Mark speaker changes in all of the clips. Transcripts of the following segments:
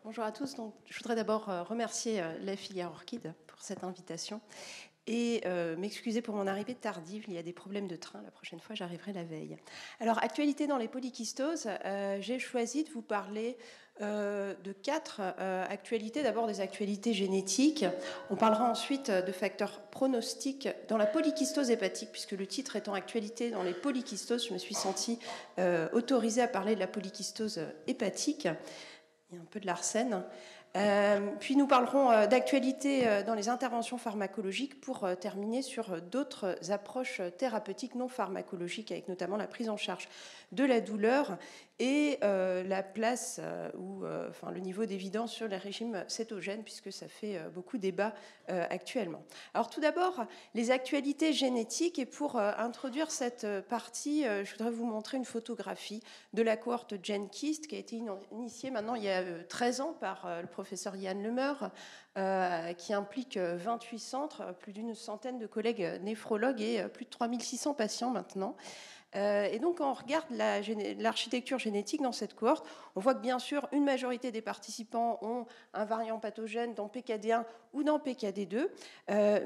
Speaker 1: Bonjour à tous. Donc, je voudrais d'abord remercier la filière Orchid pour cette invitation et m'excuser pour mon arrivée tardive. Il y a des problèmes de train. La prochaine fois, j'arriverai la veille. Alors, actualité dans les polykystoses. J'ai choisi de vous parler de 4 actualités. D'abord, des actualités génétiques. On parlera ensuite de facteurs pronostiques dans la polykystose hépatique, puisque le titre étant actualité dans les polykystoses, je me suis sentie autorisée à parler de la polykystose hépatique. Il y a un peu de l'arsène. Puis nous parlerons d'actualité dans les interventions pharmacologiques pour terminer sur d'autres approches thérapeutiques non pharmacologiques, avec notamment la prise en charge de la douleur et la place ou le niveau d'évidence sur les régimes cétogènes, puisque ça fait beaucoup débat actuellement. Alors tout d'abord, les actualités génétiques. Et pour introduire cette partie, je voudrais vous montrer une photographie de la cohorte GenKist qui a été initiée maintenant il y a 13 ans par le professeur Yann Lemeur, qui implique 28 centres, plus d'une centaine de collègues néphrologues et plus de 3600 patients maintenant. Et donc, quand on regarde l'architecture génétique dans cette cohorte, on voit que bien sûr, une majorité des participants ont un variant pathogène dans PKD1 ou dans PKD2,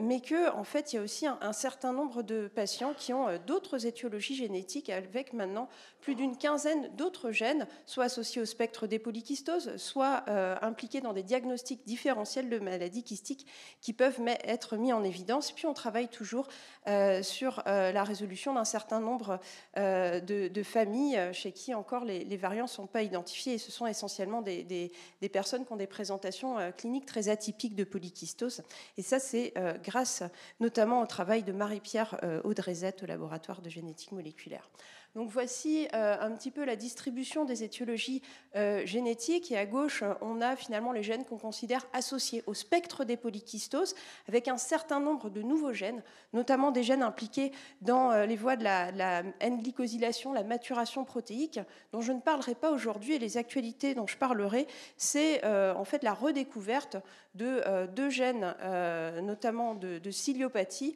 Speaker 1: mais qu'en fait, il y a aussi un certain nombre de patients qui ont d'autres étiologies génétiques, avec maintenant plus d'une quinzaine d'autres gènes, soit associés au spectre des polykystoses, soit impliqués dans des diagnostics différentiels de maladies kystiques qui peuvent être mis en évidence. Et puis, on travaille toujours sur la résolution d'un certain nombre de familles chez qui encore les variants ne sont pas identifiés, et ce sont essentiellement des personnes qui ont des présentations cliniques très atypiques de polykystose. Et ça, c'est grâce notamment au travail de Marie-Pierre Audrezet au laboratoire de génétique moléculaire. Donc voici un petit peu la distribution des étiologies génétiques. Et à gauche, on a finalement les gènes qu'on considère associés au spectre des polykystoses, avec un certain nombre de nouveaux gènes, notamment des gènes impliqués dans les voies de la N-glycosylation, la maturation protéique, dont je ne parlerai pas aujourd'hui. Et les actualités dont je parlerai, c'est en fait la redécouverte de deux gènes, notamment de ciliopathie,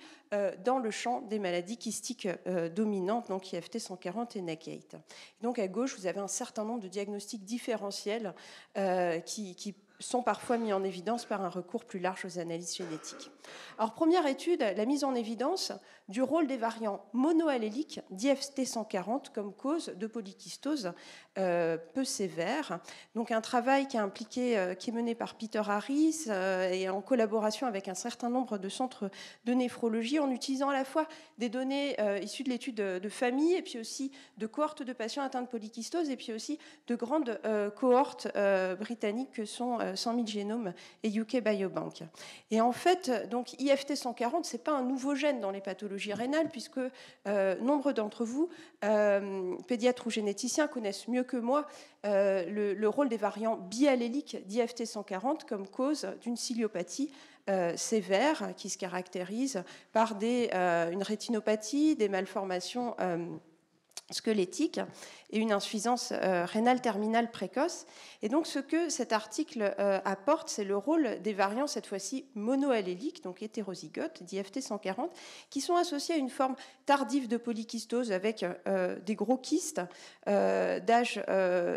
Speaker 1: dans le champ des maladies kystiques dominantes, donc IFT 140 et NEC8. Donc à gauche, vous avez un certain nombre de diagnostics différentiels qui sont parfois mis en évidence par un recours plus large aux analyses génétiques. Alors, première étude, la mise en évidence du rôle des variants monoalléliques d'IFT 140 comme cause de polykystose peu sévère. Donc, un travail qui est mené par Peter Harris et en collaboration avec un certain nombre de centres de néphrologie, en utilisant à la fois des données issues de l'étude de famille, et puis aussi de cohortes de patients atteints de polykystose, et puis aussi de grandes cohortes britanniques que sont 100 000 génomes et UK Biobank. Et en fait, donc IFT 140, c'est pas un nouveau gène dans les pathologies rénales, puisque nombre d'entre vous, pédiatres ou généticiens, connaissent mieux que moi le rôle des variants bialléliques d'IFT 140 comme cause d'une ciliopathie sévère qui se caractérise par une rétinopathie, des malformations squelettiques et une insuffisance rénale terminale précoce. Et donc ce que cet article apporte, c'est le rôle des variants, cette fois-ci monoalléliques, donc hétérozygotes, d'IFT 140, qui sont associés à une forme tardive de polykystose avec des gros kystes d'âge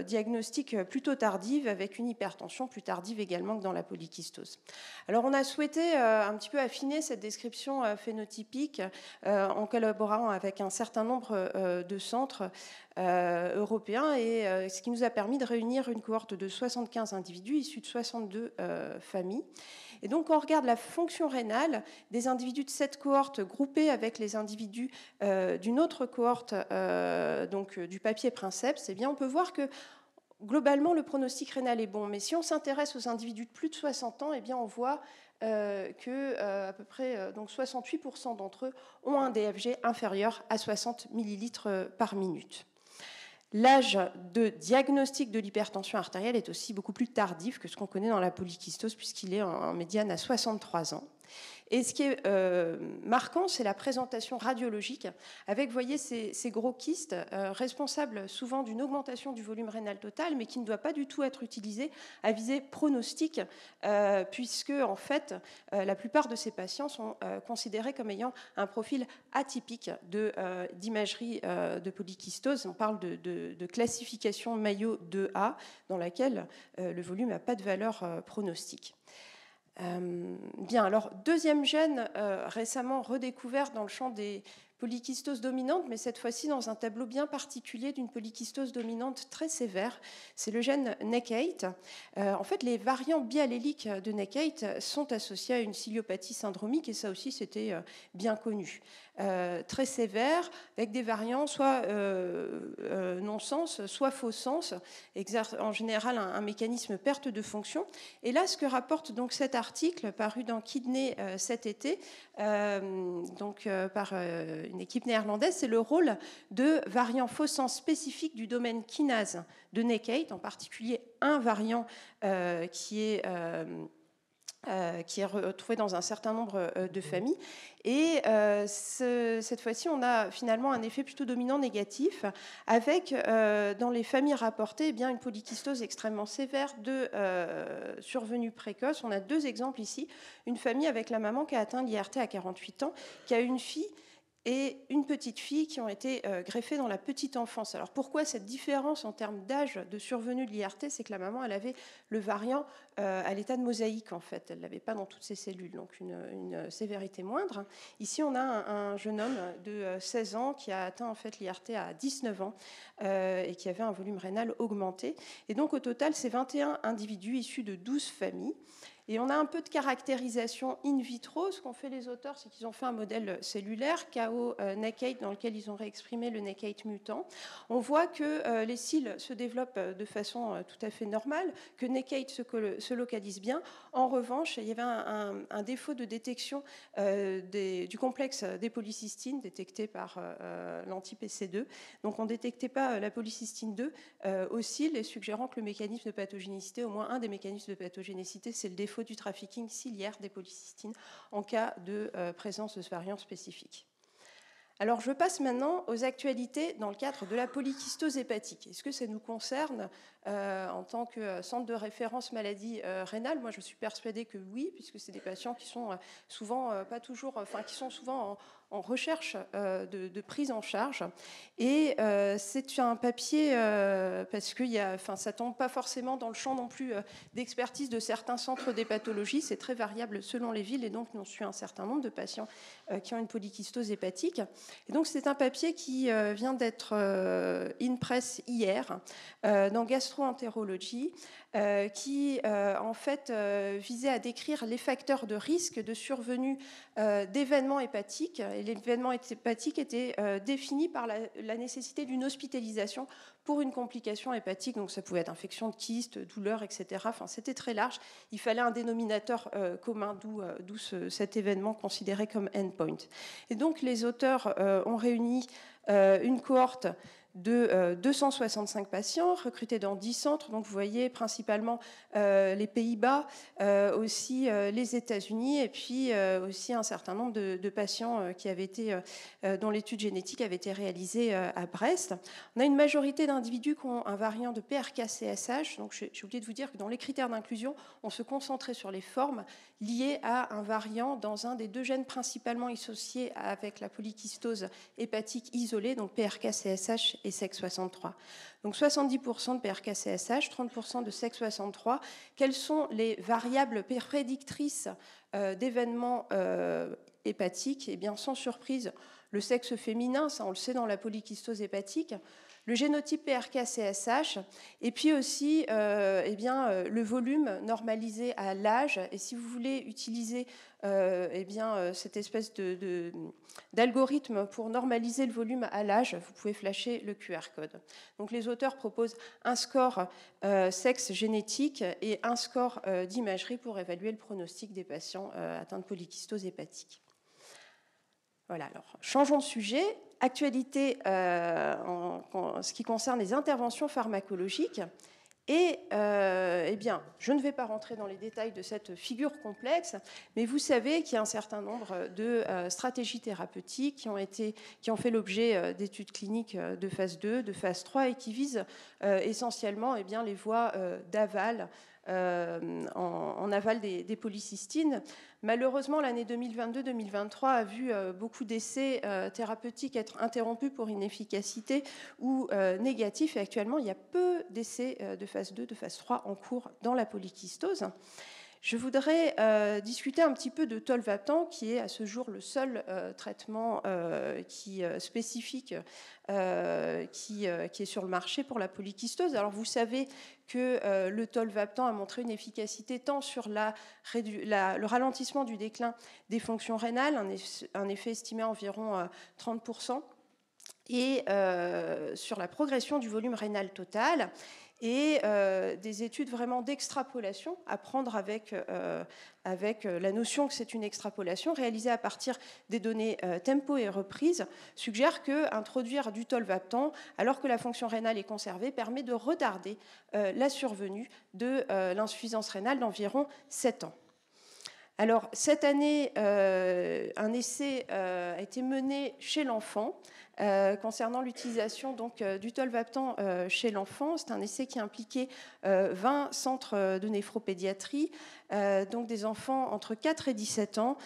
Speaker 1: diagnostic plutôt tardive, avec une hypertension plus tardive également que dans la polykystose. Alors on a souhaité un petit peu affiner cette description phénotypique en collaborant avec un certain nombre de centres européens, et ce qui nous a permis de réunir une cohorte de 75 individus issus de 62 familles. Et donc, quand on regarde la fonction rénale des individus de cette cohorte groupés avec les individus d'une autre cohorte, donc du papier Princeps, eh bien, on peut voir que globalement, le pronostic rénal est bon. Mais si on s'intéresse aux individus de plus de 60 ans, eh bien, on voit que à peu près donc 68% d'entre eux ont un DFG inférieur à 60 millilitres par minute. L'âge de diagnostic de l'hypertension artérielle est aussi beaucoup plus tardif que ce qu'on connaît dans la polykystose, puisqu'il est en médiane à 63 ans. Et ce qui est marquant, c'est la présentation radiologique, avec, vous voyez, ces gros kystes responsables souvent d'une augmentation du volume rénal total, mais qui ne doit pas du tout être utilisé à visée pronostique, puisque, en fait, la plupart de ces patients sont considérés comme ayant un profil atypique d'imagerie de polykystose. On parle de classification Mayo 2A, dans laquelle le volume n'a pas de valeur pronostique. Bien, alors deuxième gène récemment redécouvert dans le champ des polykystoses dominantes, mais cette fois-ci dans un tableau bien particulier d'une polykystose dominante très sévère, c'est le gène NEC8. En fait, les variants bialléliques de NEC8 sont associés à une ciliopathie syndromique, et ça aussi c'était bien connu. Très sévère, avec des variants soit non-sens, soit faux-sens, exerce en général un mécanisme perte de fonction. Et là, ce que rapporte donc cet article paru dans Kidney cet été, par une équipe néerlandaise, c'est le rôle de variants faux-sens spécifiques du domaine kinase de NEC8, en particulier un variant qui est retrouvé dans un certain nombre de familles. Et cette fois-ci, on a finalement un effet plutôt dominant négatif, avec, dans les familles rapportées, eh bien, une polykystose extrêmement sévère de survenue précoce. On a deux exemples ici. Une famille avec la maman qui a atteint l'IRT à 48 ans, qui a une fille et une petite fille qui ont été greffées dans la petite enfance. Alors pourquoi cette différence en termes d'âge de survenue de l'IRT? C'est que la maman, elle avait le variant à l'état de mosaïque, en fait. Elle ne l'avait pas dans toutes ses cellules, donc une sévérité moindre. Ici, on a un jeune homme de 16 ans qui a atteint en fait l'IRT à 19 ans et qui avait un volume rénal augmenté. Et donc au total, c'est 21 individus issus de 12 familles. Et on a un peu de caractérisation in vitro. Ce qu'ont fait les auteurs, c'est qu'ils ont fait un modèle cellulaire, KO-NEC8, dans lequel ils ont réexprimé le NEC8 mutant. On voit que les cils se développent de façon tout à fait normale, que NEC8 se localise bien. En revanche, il y avait un défaut de détection du complexe des polycystines détecté par l'anti-PC2. Donc on ne détectait pas la polycystine 2 au cil, et suggérant que le mécanisme de pathogénicité, au moins un des mécanismes de pathogénicité, c'est le défaut du trafficking ciliaire des polycystines en cas de présence de ce variant spécifique. Alors, je passe maintenant aux actualités dans le cadre de la polykystose hépatique. Est-ce que ça nous concerne en tant que centre de référence maladie rénale? Moi, je suis persuadée que oui, puisque c'est des patients qui sont souvent qui sont souvent en recherche de prise en charge. Et c'est un papier, parce que ça ne tombe pas forcément dans le champ non plus d'expertise de certains centres d'hépatologie. C'est très variable selon les villes, et donc nous suivons un certain nombre de patients qui ont une polykystose hépatique. Et donc c'est un papier qui vient d'être in press hier dans Gastroentérologie, qui en fait visait à décrire les facteurs de risque de survenue d'événements hépatiques. Et l'événement hépatique était défini par la nécessité d'une hospitalisation pour une complication hépatique. Donc ça pouvait être infection de kyste, douleur, etc. Enfin, c'était très large. Il fallait un dénominateur commun, d'où cet événement considéré comme endpoint. Et donc les auteurs ont réuni une cohorte de 265 patients recrutés dans 10 centres. Donc vous voyez principalement les Pays-Bas, aussi les États-Unis, et puis aussi un certain nombre de patients qui avaient été, dont l'étude génétique avait été réalisée à Brest. On a une majorité d'individus qui ont un variant de PRK-CSH. Donc j'ai oublié de vous dire que dans les critères d'inclusion, on se concentrait sur les formes liées à un variant dans un des deux gènes principalement associés avec la polykystose hépatique isolée, donc PRK-CSH et SEC63. Donc 70% de PRK-CSH, 30% de SEC63. Quelles sont les variables prédictrices d'événements hépatiques? Eh bien, sans surprise, le sexe féminin, ça on le sait dans la polykystose hépatique, le génotype PRK-CSH, et puis aussi le volume normalisé à l'âge. Et si vous voulez utiliser cette espèce d'algorithme pour normaliser le volume à l'âge, vous pouvez flasher le QR code. Donc les auteurs proposent un score sexe génétique et un score d'imagerie pour évaluer le pronostic des patients atteints de polykystose hépatique. Voilà, alors changeons de sujet. Actualité en ce qui concerne les interventions pharmacologiques. Et eh bien, je ne vais pas rentrer dans les détails de cette figure complexe, mais vous savez qu'il y a un certain nombre de stratégies thérapeutiques qui ont fait l'objet d'études cliniques de phase 2, de phase 3, et qui visent essentiellement eh bien, les voies d'aval, en aval des polycystines. Malheureusement, l'année 2022-2023 a vu beaucoup d'essais thérapeutiques être interrompus pour inefficacité ou négatifs. Et actuellement, il y a peu d'essais de phase 2, de phase 3 en cours dans la polykystose. Je voudrais discuter un petit peu de tolvaptan, qui est à ce jour le seul traitement spécifique qui est sur le marché pour la polykystose. Alors vous savez que le tolvaptan a montré une efficacité tant sur le ralentissement du déclin des fonctions rénales, un effet estimé à environ 30%, et sur la progression du volume rénal total, et des études vraiment d'extrapolation à prendre avec la notion que c'est une extrapolation réalisée à partir des données tempo et reprise, suggère qu'introduire du tolvaptan alors que la fonction rénale est conservée permet de retarder la survenue de l'insuffisance rénale d'environ 7 ans. Alors, cette année, un essai a été mené chez l'enfant concernant l'utilisation du tolvaptan chez l'enfant. C'est un essai qui impliquait 20 centres de néphropédiatrie, donc des enfants entre 4 et 17 ans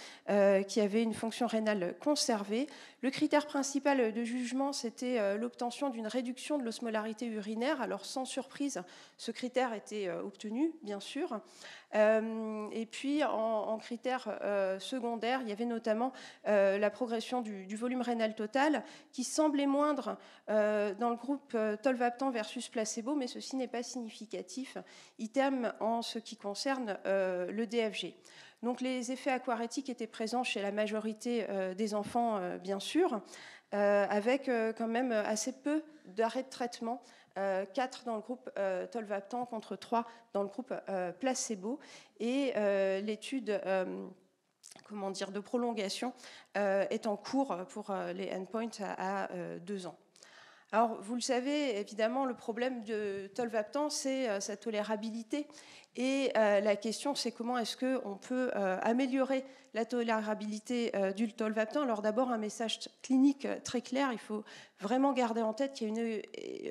Speaker 1: qui avaient une fonction rénale conservée. Le critère principal de jugement, c'était l'obtention d'une réduction de l'osmolarité urinaire. Alors, sans surprise, ce critère était obtenu, bien sûr. Et puis, en critères secondaires, il y avait notamment la progression du volume rénal total, qui semblait moindre dans le groupe tolvaptan versus placebo, mais ceci n'est pas significatif, item en ce qui concerne le DFG. Donc les effets aquarétiques étaient présents chez la majorité des enfants, bien sûr, avec quand même assez peu d'arrêts de traitement, 4 dans le groupe tolvaptan contre 3 dans le groupe placebo. Et l'étude de prolongation est en cours pour les endpoints à 2 ans. Alors, vous le savez, évidemment, le problème de tolvaptan, c'est sa tolérabilité. Et la question, c'est comment est-ce qu'on peut améliorer la tolérabilité du tolvaptan. Alors d'abord, un message clinique très clair. Il faut vraiment garder en tête qu'il y a une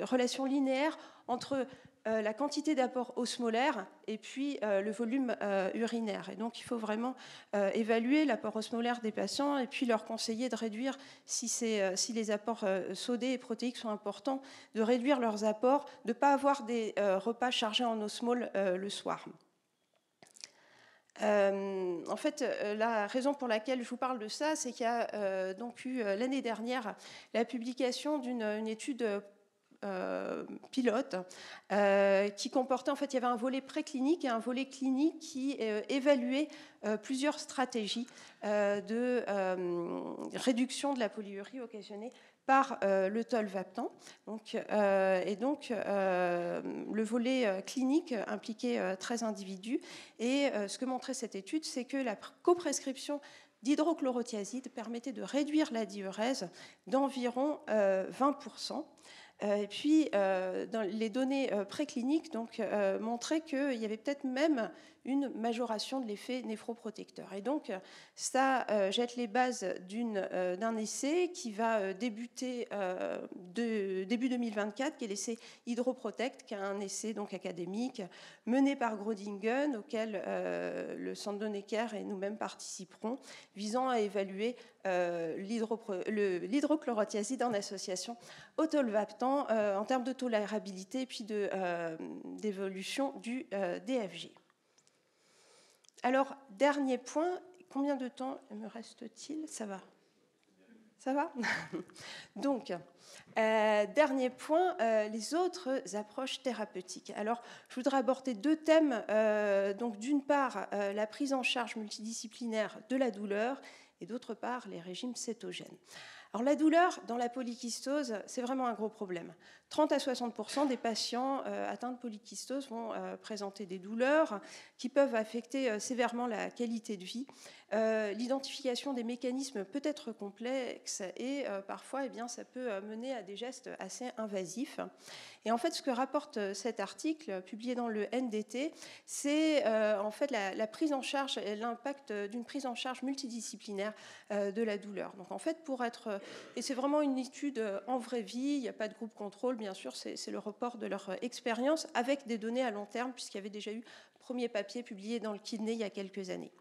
Speaker 1: relation linéaire entre la quantité d'apport osmolaire et puis le volume urinaire. Et donc, il faut vraiment évaluer l'apport osmolaire des patients et puis leur conseiller de réduire, si les apports sodés et protéiques sont importants, de réduire leurs apports, de ne pas avoir des repas chargés en osmole le soir. En fait, la raison pour laquelle je vous parle de ça, c'est qu'il y a donc eu l'année dernière la publication d'une étude pilote qui comportait, en fait, il y avait un volet préclinique et un volet clinique qui évaluait plusieurs stratégies de réduction de la polyurie occasionnée par le tolvaptan. Le volet clinique impliquait 13 individus. Et ce que montrait cette étude, c'est que la coprescription d'hydrochlorothiazide permettait de réduire la diurèse d'environ 20%. Et puis, dans les données précliniques montraient qu'il y avait peut-être même une majoration de l'effet néphroprotecteur. Et donc, ça jette les bases d'un essai qui va débuter début 2024, qui est l'essai Hydroprotect, qui est un essai donc académique mené par Groningen, auquel le Centre de Necker et nous-mêmes participerons, visant à évaluer l'hydrochlorothiazide en association au tolvaptan en termes de tolérabilité et puis d'évolution du DFG. Alors, dernier point, combien de temps me reste-t-il? Ça va? Ça va? Donc, dernier point, les autres approches thérapeutiques. Alors, je voudrais aborder 2 thèmes. Donc, d'une part, la prise en charge multidisciplinaire de la douleur et d'autre part, les régimes cétogènes. Alors, la douleur dans la polykystose, c'est vraiment un gros problème. 30 à 60% des patients atteints de polykystose vont présenter des douleurs qui peuvent affecter sévèrement la qualité de vie. L'identification des mécanismes peut être complexe et parfois, ça peut mener à des gestes assez invasifs. Et en fait, ce que rapporte cet article publié dans le NDT, c'est en fait la prise en charge et l'impact d'une prise en charge multidisciplinaire de la douleur. Donc en fait, et c'est vraiment une étude en vraie vie, il n'y a pas de groupe contrôle, bien sûr, c'est le report de leur expérience avec des données à long terme, puisqu'il y avait déjà eu le premier papier publié dans le Kidney il y a quelques années.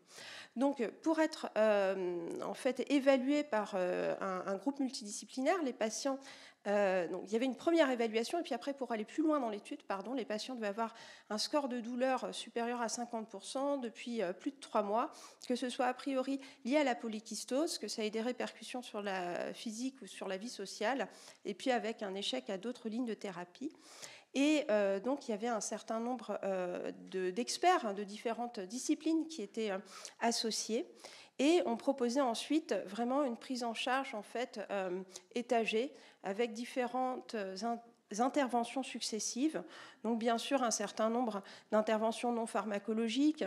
Speaker 1: Donc, pour être en fait évalué par un groupe multidisciplinaire, les patients, donc, il y avait une première évaluation, et puis après, pour aller plus loin dans l'étude, les patients devaient avoir un score de douleur supérieur à 50% depuis plus de 3 mois, que ce soit a priori lié à la polykystose, que ça ait des répercussions sur la physique ou sur la vie sociale, et puis avec un échec à d'autres lignes de thérapie. Et donc, il y avait un certain nombre d'experts de différentes disciplines qui étaient associés. Et on proposait ensuite vraiment une prise en charge en fait, étagée avec différentes interventions successives. Donc, bien sûr, un certain nombre d'interventions non pharmacologiques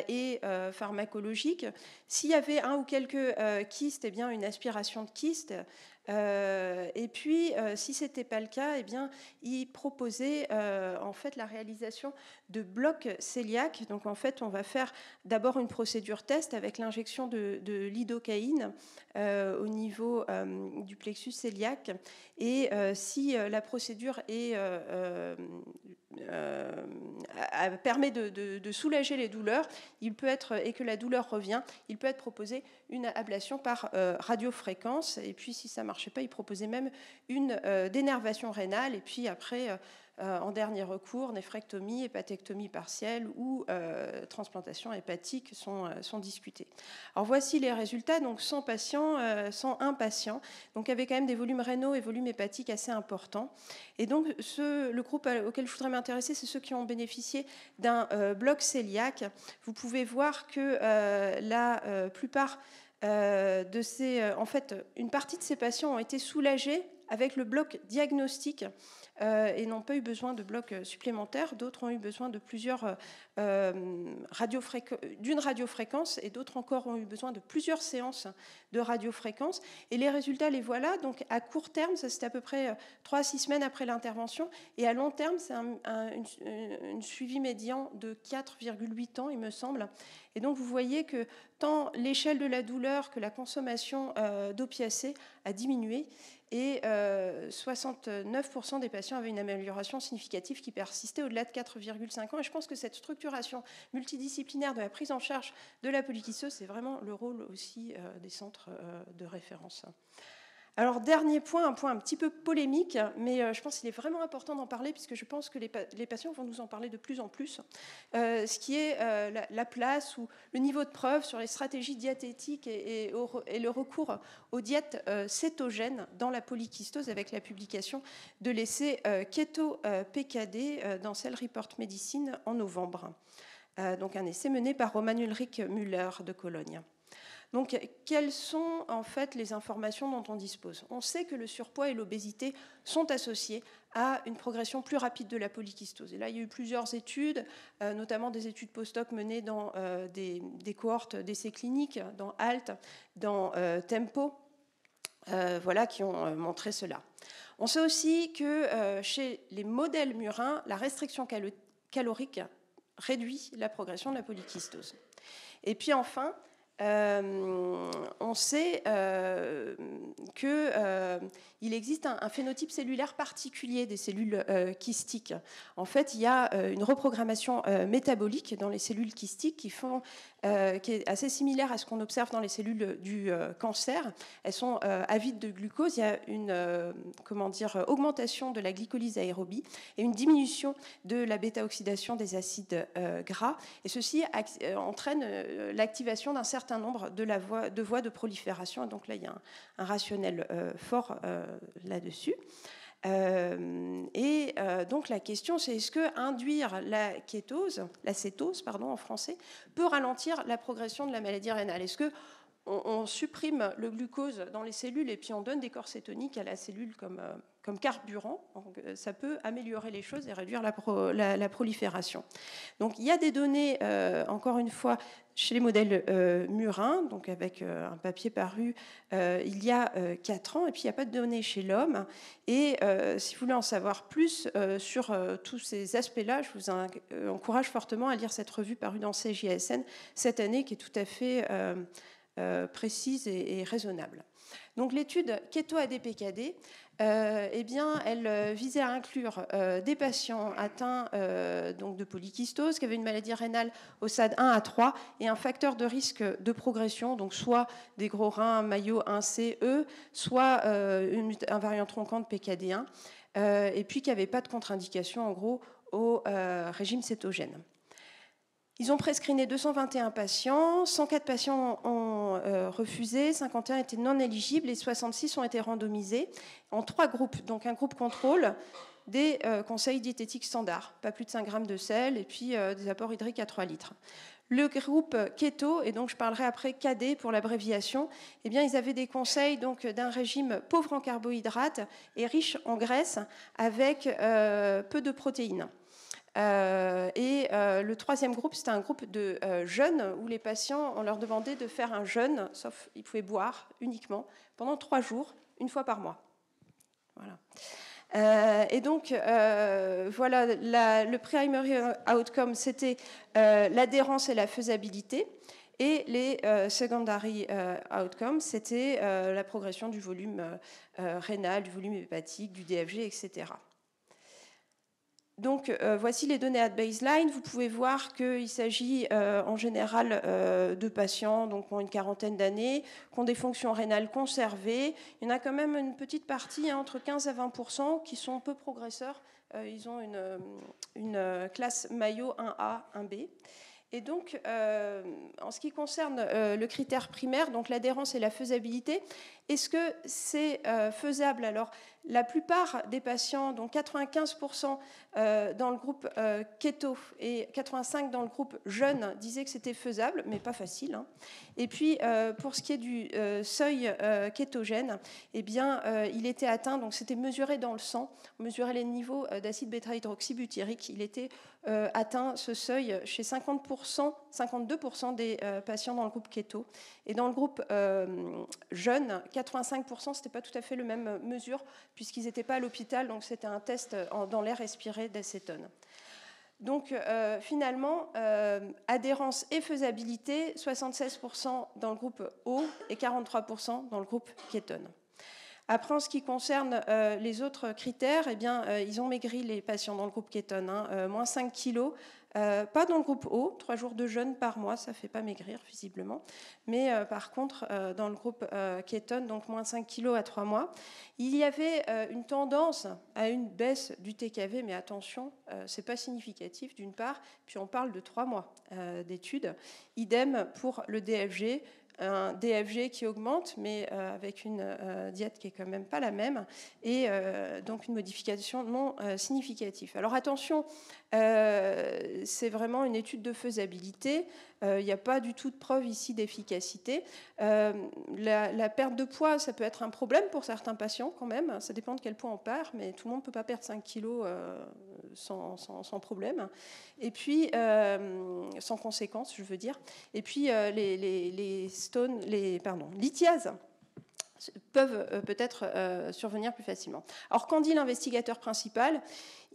Speaker 1: et pharmacologiques. S'il y avait un ou quelques kystes, une aspiration de kystes. Et puis, si ce n'était pas le cas, il proposait en fait la réalisation de blocs cœliaques. Donc, en fait, on va faire d'abord une procédure test avec l'injection de lidocaïne au niveau du plexus cœliaque. Et si la procédure permet de soulager les douleurs, et que la douleur revient, il peut être proposé une ablation par radiofréquence. Et puis, si ça ne marchait pas, il proposait même une dénervation rénale. Et puis après, en dernier recours, néphrectomie, hépatectomie partielle ou transplantation hépatique sont discutés. Alors voici les résultats. Donc 100 patients, 101 patients, donc avec quand même des volumes rénaux et volumes hépatiques assez importants. Et donc le groupe auquel je voudrais m'intéresser, c'est ceux qui ont bénéficié d'un bloc cœliaque. Vous pouvez voir que la plupart de ces, en fait, une partie de ces patients ont été soulagés avec le bloc diagnostique et n'ont pas eu besoin de blocs supplémentaires. D'autres ont eu besoin de d'une radiofréquence et d'autres encore ont eu besoin de plusieurs séances de radiofréquence. Et les résultats, les voilà. Donc à court terme, ça c'est à peu près 3 à 6 semaines après l'intervention. Et à long terme, c'est un suivi médian de 4,8 ans, il me semble. Et donc vous voyez que tant l'échelle de la douleur que la consommation d'opiacés a diminué. Et 69% des patients avaient une amélioration significative qui persistait au-delà de 4,5 ans. Et je pense que cette structuration multidisciplinaire de la prise en charge de la polykystose, c'est vraiment le rôle aussi des centres de référence. Alors, dernier point, un point un petit peu polémique, mais je pense qu'il est vraiment important d'en parler puisque je pense que les patients vont nous en parler de plus en plus, ce qui est la place ou le niveau de preuve sur les stratégies diététiques et le recours aux diètes cétogènes dans la polykystose avec la publication de l'essai Keto-PKD dans Cell Report Medicine en novembre. Donc un essai mené par Roman Ulrich Müller de Cologne. Donc, quelles sont en fait les informations dont on dispose? On sait que le surpoids et l'obésité sont associés à une progression plus rapide de la polykystose. Et là, il y a eu plusieurs études, notamment des études post-hoc menées dans des cohortes d'essais cliniques, dans HALT, dans TEMPO, qui ont montré cela. On sait aussi que chez les modèles murins, la restriction calorique réduit la progression de la polykystose. Et puis enfin, on sait qu'il existe un phénotype cellulaire particulier des cellules kystiques. En fait, il y a une reprogrammation métabolique dans les cellules kystiques qui est assez similaire à ce qu'on observe dans les cellules du cancer. Elles sont avides de glucose. Il y a une augmentation de la glycolyse aérobie et une diminution de la bêta-oxydation des acides gras. Et ceci entraîne l'activation d'un certain nombre de voies de prolifération. Et donc là, il y a un rationnel fort là-dessus. Donc la question, c'est est-ce que induire la cétose en français, peut ralentir la progression de la maladie rénale? Est-ce que on supprime le glucose dans les cellules et puis on donne des corps cétoniques à la cellule comme carburant. Donc, ça peut améliorer les choses et réduire la prolifération. Donc il y a des données, encore une fois, chez les modèles murins, donc avec un papier paru il y a 4 ans, et puis il n'y a pas de données chez l'homme. Et si vous voulez en savoir plus sur tous ces aspects-là, je vous encourage fortement à lire cette revue parue dans CJSN cette année, qui est tout à fait précise et raisonnable. Donc l'étude Keto-ADPKD, eh bien, elle visait à inclure des patients atteints donc de polykystose, qui avaient une maladie rénale au stade 1 à 3 et un facteur de risque de progression, donc soit des gros reins Mayo 1C, E, soit un variant tronquant de PKD1, et puis qui n'avaient pas de contre-indication en gros au régime cétogène. Ils ont prescreené 221 patients, 104 patients ont refusé, 51 étaient non éligibles et 66 ont été randomisés en 3 groupes. Donc un groupe contrôle, des conseils diététiques standards, pas plus de 5 grammes de sel et puis des apports hydriques à 3 litres. Le groupe keto, et donc je parlerai après KD pour l'abréviation, eh bien ils avaient des conseils donc d'un régime pauvre en carbohydrates et riche en graisses avec peu de protéines. Le troisième groupe, c'était un groupe de jeûne où les patients, on leur demandait de faire un jeûne, sauf ils pouvaient boire uniquement, pendant 3 jours, une fois par mois. Voilà. Et donc, voilà, le primary outcome, c'était l'adhérence et la faisabilité. Et les secondary outcomes, c'était la progression du volume rénal, du volume hépatique, du DFG, etc. Donc, voici les données à baseline. Vous pouvez voir qu'il s'agit en général de patients donc, qui ont une quarantaine d'années, qui ont des fonctions rénales conservées. Il y en a quand même une petite partie, entre 15 à 20%, qui sont peu progresseurs. Ils ont une classe Mayo 1A, 1B. Et donc, en ce qui concerne le critère primaire, donc l'adhérence et la faisabilité, est-ce que c'est faisable? Alors, la plupart des patients, donc 95% dans le groupe keto et 85% dans le groupe jeûne, disaient que c'était faisable, mais pas facile. Hein. Et puis, pour ce qui est du seuil kétogène, eh bien, il était atteint, donc c'était mesuré dans le sang, on mesurait les niveaux d'acide bêta-hydroxybutyrique, il était atteint ce seuil chez 50%, 52% des patients dans le groupe keto. Et dans le groupe jeûne, 85%, ce n'était pas tout à fait le même mesure, puisqu'ils n'étaient pas à l'hôpital, donc c'était un test dans l'air respiré d'acétone. Donc finalement, adhérence et faisabilité, 76% dans le groupe O et 43% dans le groupe kétone. Après, en ce qui concerne les autres critères, eh bien, ils ont maigri les patients dans le groupe kétone, hein, moins 5 kilos, pas dans le groupe O, 3 jours de jeûne par mois, ça ne fait pas maigrir visiblement, mais par contre, dans le groupe kétone, donc moins 5 kilos à 3 mois, il y avait une tendance à une baisse du TKV, mais attention, ce n'est pas significatif d'une part, puis on parle de 3 mois d'études. Idem pour le DFG, un DFG qui augmente, mais avec une diète qui est quand même pas la même, et donc une modification non significative. Alors attention, c'est vraiment une étude de faisabilité. Il n'y a pas du tout de preuve ici d'efficacité. La perte de poids, ça peut être un problème pour certains patients quand même. Ça dépend de quel poids on perd, mais tout le monde ne peut pas perdre 5 kilos sans problème. Et puis, sans conséquence, je veux dire. Et puis, les lithiases peuvent peut-être survenir plus facilement. Alors, qu'en dit l'investigateur principal?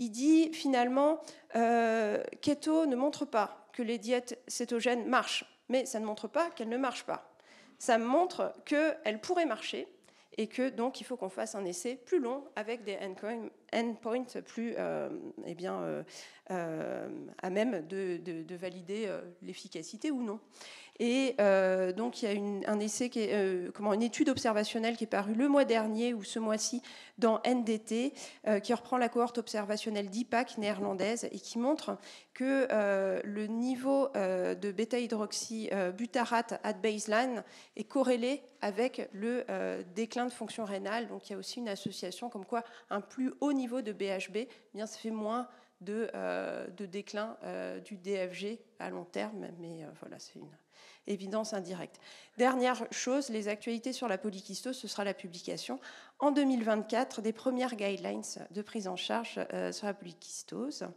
Speaker 1: Il dit finalement, keto ne montre pas que les diètes cétogènes marchent, mais ça ne montre pas qu'elles ne marchent pas. Ça montre qu'elles pourraient marcher et que donc il faut qu'on fasse un essai plus long avec des endpoints plus à même de valider l'efficacité ou non. Et donc il y a un essai qui est, une étude observationnelle qui est parue le mois dernier ou ce mois-ci dans NDT, qui reprend la cohorte observationnelle d'IPAC néerlandaise et qui montre que le niveau de bêta-hydroxybutyrate at baseline est corrélé avec le déclin de fonction rénale. Donc il y a aussi une association comme quoi un plus haut niveau de BHB, eh bien, ça fait moins de déclin du DFG à long terme, mais voilà, c'est une évidence indirecte. Dernière chose, les actualités sur la polykystose, ce sera la publication en 2024 des premières guidelines de prise en charge sur la polykystose.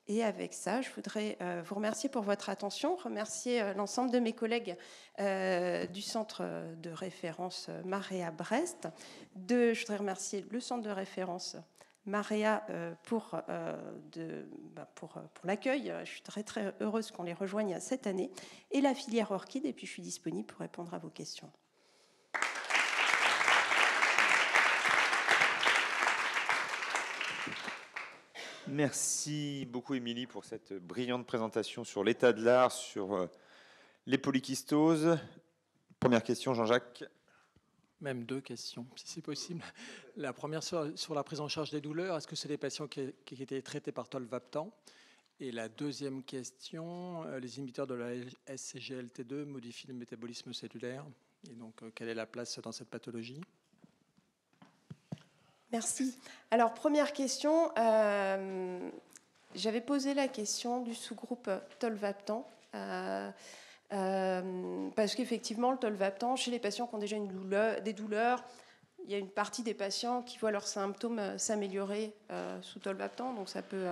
Speaker 1: Et avec ça, je voudrais vous remercier pour votre attention, remercier l'ensemble de mes collègues du centre de référence Marea Brest. Je voudrais remercier le centre de référence Marea pour l'accueil. Je suis très, très heureuse qu'on les rejoigne cette année. Et la filière Orchid, et puis je suis disponible pour répondre à vos questions.
Speaker 2: Merci beaucoup, Émilie, pour cette brillante présentation sur l'état de l'art, sur les polykystoses. Première question, Jean-Jacques.
Speaker 3: Même 2 questions, si c'est possible. La première sur la prise en charge des douleurs. Est-ce que c'est des patients qui étaient traités par tolvaptan? Et la deuxième question, les inhibiteurs de la SCGLT2 modifient le métabolisme cellulaire. Et donc, quelle est la place dans cette pathologie?
Speaker 1: Merci. Alors, première question. J'avais posé la question du sous-groupe tolvaptan. Parce qu'effectivement, le tolvaptan, chez les patients qui ont déjà des douleurs, il y a une partie des patients qui voient leurs symptômes s'améliorer sous tolvaptan, donc ça peut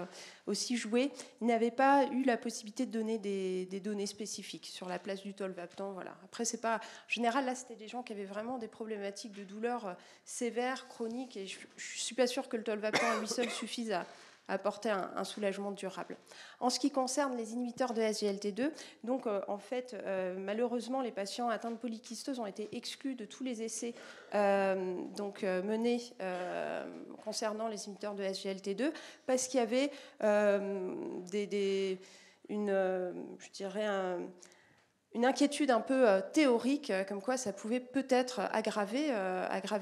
Speaker 1: aussi jouer. Ils n'avaient pas eu la possibilité de donner des données spécifiques sur la place du tolvaptan. Voilà. Après, c'est pas... En général, là, c'était des gens qui avaient vraiment des problématiques de douleurs sévères, chroniques, et je ne suis pas sûre que le tolvaptan à lui seul suffise à apporter un soulagement durable. En ce qui concerne les inhibiteurs de SGLT2, donc en fait, malheureusement, les patients atteints de polykystose ont été exclus de tous les essais menés concernant les inhibiteurs de SGLT2 parce qu'il y avait une inquiétude un peu théorique, comme quoi ça pouvait peut-être aggraver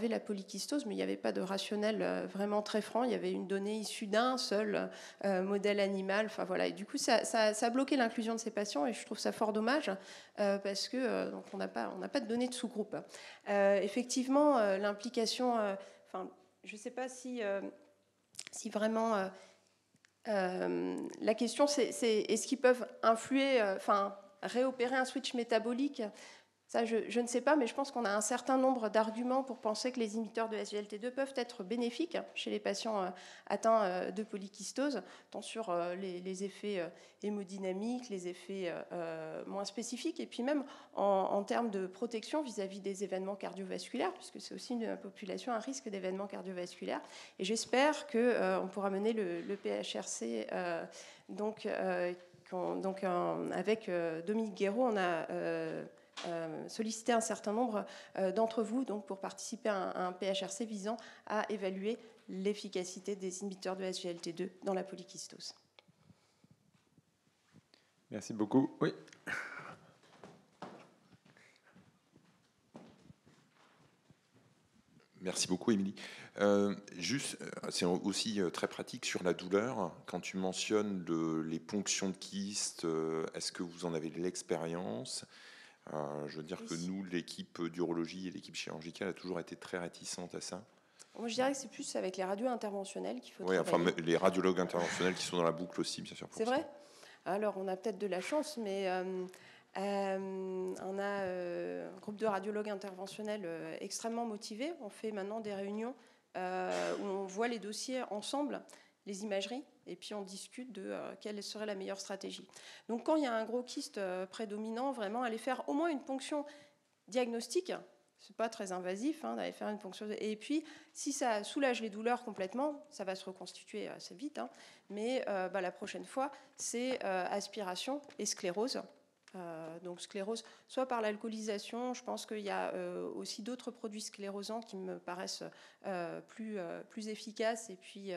Speaker 1: la polykystose, mais il n'y avait pas de rationnel vraiment très franc. Il y avait une donnée issue d'un seul modèle animal. Enfin, voilà. Et du coup, ça a bloqué l'inclusion de ces patients, et je trouve ça fort dommage, parce que donc on n'a pas de données de sous-groupe. Effectivement, l'implication... je ne sais pas si vraiment... la question, c'est est-ce qu'ils peuvent influer... réopérer un switch métabolique, ça je ne sais pas, mais je pense qu'on a un certain nombre d'arguments pour penser que les inhibiteurs de SGLT2 peuvent être bénéfiques chez les patients atteints de polykystose, tant sur les effets hémodynamiques, les effets moins spécifiques, et puis même en termes de protection vis-à-vis des événements cardiovasculaires, puisque c'est aussi une population à risque d'événements cardiovasculaires. Et j'espère qu'on pourra mener le PHRC avec Dominique Guéraud, on a sollicité un certain nombre d'entre vous pour participer à un PHRC visant à évaluer l'efficacité des inhibiteurs de SGLT2 dans la polykystose.
Speaker 2: Merci beaucoup. Oui.
Speaker 4: Merci beaucoup, Émilie. Juste, c'est aussi très pratique sur la douleur. Quand tu mentionnes les ponctions de kyste, est-ce que vous en avez de l'expérience? Je veux dire que nous, l'équipe d'urologie et l'équipe chirurgicale a toujours été très réticente à ça.
Speaker 1: Moi, je dirais que c'est plus avec les radios interventionnels qu'il faut travailler.
Speaker 4: Enfin, les radiologues interventionnels qui sont dans la boucle aussi, bien sûr.
Speaker 1: C'est vrai? Alors, on a peut-être de la chance, mais... on a un groupe de radiologues interventionnels extrêmement motivés. On fait maintenant des réunions où on voit les dossiers ensemble, les imageries, et puis on discute de quelle serait la meilleure stratégie. Donc quand il y a un gros kyste prédominant, vraiment aller faire au moins une ponction diagnostique. C'est pas très invasif d'aller faire une ponction. Et puis, si ça soulage les douleurs complètement, ça va se reconstituer assez vite. Mais la prochaine fois, c'est aspiration et sclérose. Donc sclérose, soit par l'alcoolisation, je pense qu'il y a aussi d'autres produits sclérosants qui me paraissent plus efficaces et puis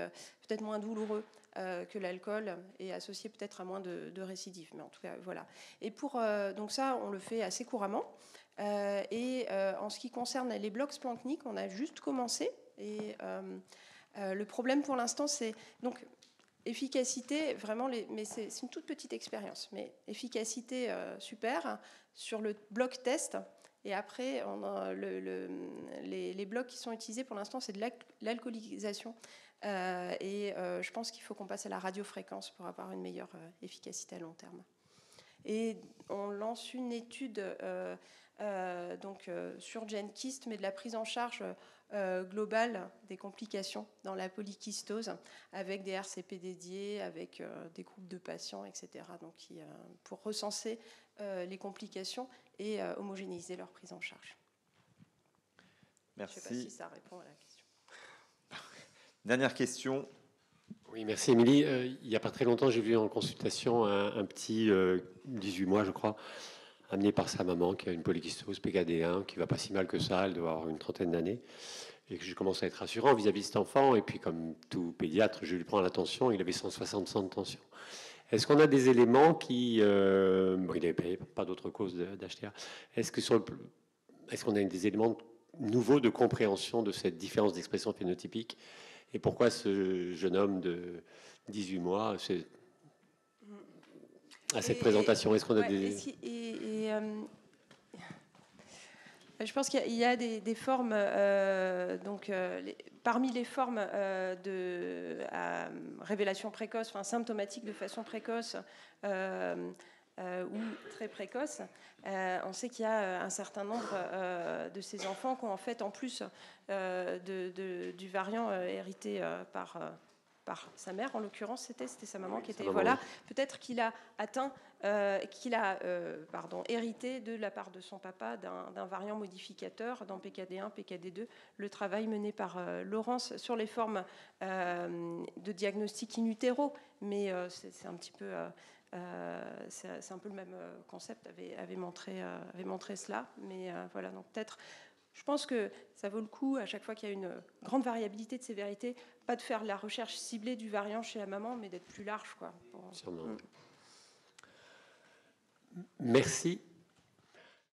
Speaker 1: peut-être moins douloureux que l'alcool et associés peut-être à moins de récidives. Mais en tout cas, voilà. Et donc ça, on le fait assez couramment. En ce qui concerne les blocs splanchniques, on a juste commencé. Et le problème pour l'instant, c'est... donc efficacité, vraiment, mais c'est une toute petite expérience, mais efficacité super sur le bloc test. Et après, on a les blocs qui sont utilisés pour l'instant, c'est de l'alcoolisation Je pense qu'il faut qu'on passe à la radiofréquence pour avoir une meilleure efficacité à long terme. Et on lance une étude sur GenKist, mais de la prise en charge globale des complications dans la polykystose, avec des RCP dédiés, avec des groupes de patients, etc. Donc, pour recenser les complications et homogénéiser leur prise en charge.
Speaker 2: Merci.
Speaker 1: Je ne sais pas si ça répond à la question.
Speaker 2: Dernière question.
Speaker 5: Oui, merci Émilie. Il n'y a pas très longtemps, j'ai vu en consultation un petit 18 mois, je crois, amené par sa maman qui a une polykystose PKD1, qui va pas si mal que ça, elle doit avoir une trentaine d'années. Et que je commence à être rassurant vis-à-vis de cet enfant. Et puis, comme tout pédiatre, je lui prends l'attention. Il avait 160 de tension. Est-ce qu'on a des éléments qui... bon, il n'avait pas d'autre cause d'HTA. Est-ce qu'on a des éléments nouveaux de compréhension de cette différence d'expression phénotypique? Et pourquoi ce jeune homme de 18 mois a cette présentation? Est-ce qu'on a des...
Speaker 1: Je pense qu'il y a des formes, parmi les formes de révélation précoce, enfin symptomatique de façon précoce ou très précoce, on sait qu'il y a un certain nombre de ces enfants qui ont en fait, en plus du variant hérité par sa mère, en l'occurrence, c'était sa maman qui était... Voilà, peut-être qu'il a atteint, hérité de la part de son papa d'un variant modificateur dans PKD1, PKD2. Le travail mené par Laurence sur les formes de diagnostic in utero, mais c'est un petit peu... c'est un peu le même concept, avait montré cela, mais voilà, donc peut-être... Je pense que ça vaut le coup, à chaque fois qu'il y a une grande variabilité de sévérité, pas de faire la recherche ciblée du variant chez la maman, mais d'être plus large, quoi.
Speaker 5: Sûrement. Merci.